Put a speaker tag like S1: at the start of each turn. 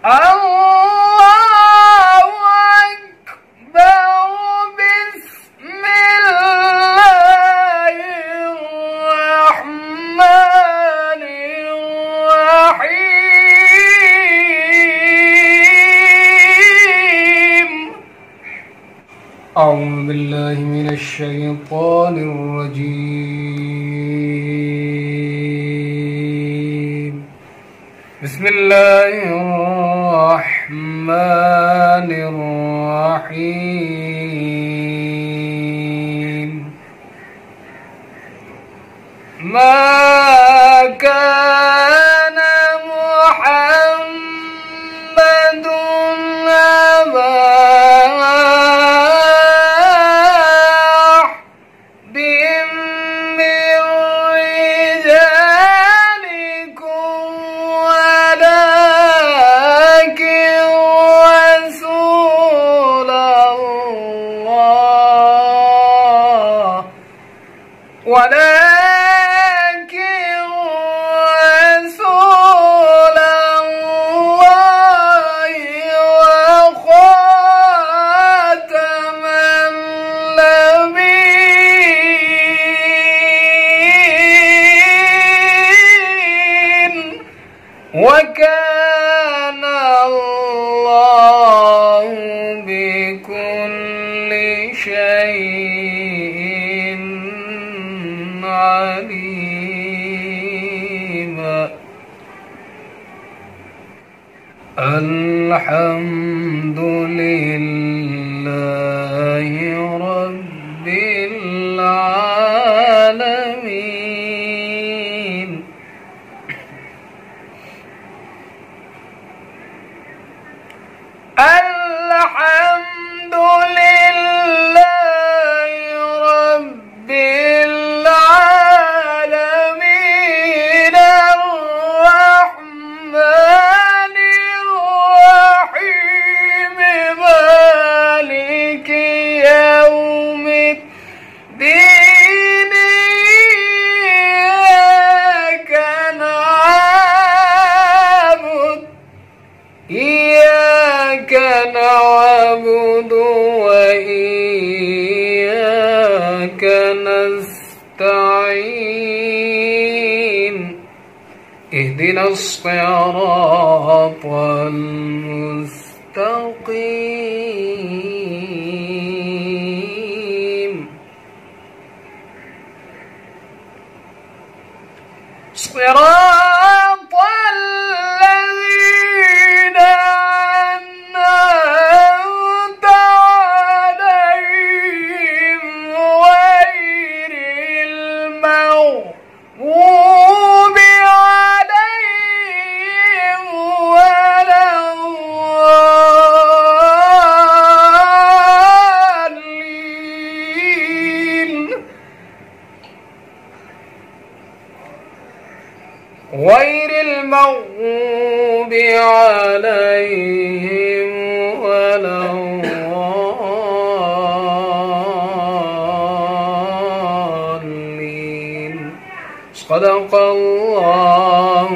S1: الله أكبر. بسم الله الرحمن الرحيم. أعوذ بالله من الشيطان الرجيم. بسم الله الرحمن الرحيم. ما كان محمد أبا أحد من رجالكم ولكن رسول الله وخاتم النبيين. وكان الله بكل شيء عليما. الحمد لله رب العالمين. الحمد لله رب العالمين. الرحمن الرحيم. مالك يوم الدين. إياك نعبد وإياك نستعين. اهدنا الصراط المستقيم. صراط الذين أنعمت عليهم غير المغضوب عليهم ولا الضالين. غير المغضوب عليهم ولا الضالين. صدق الله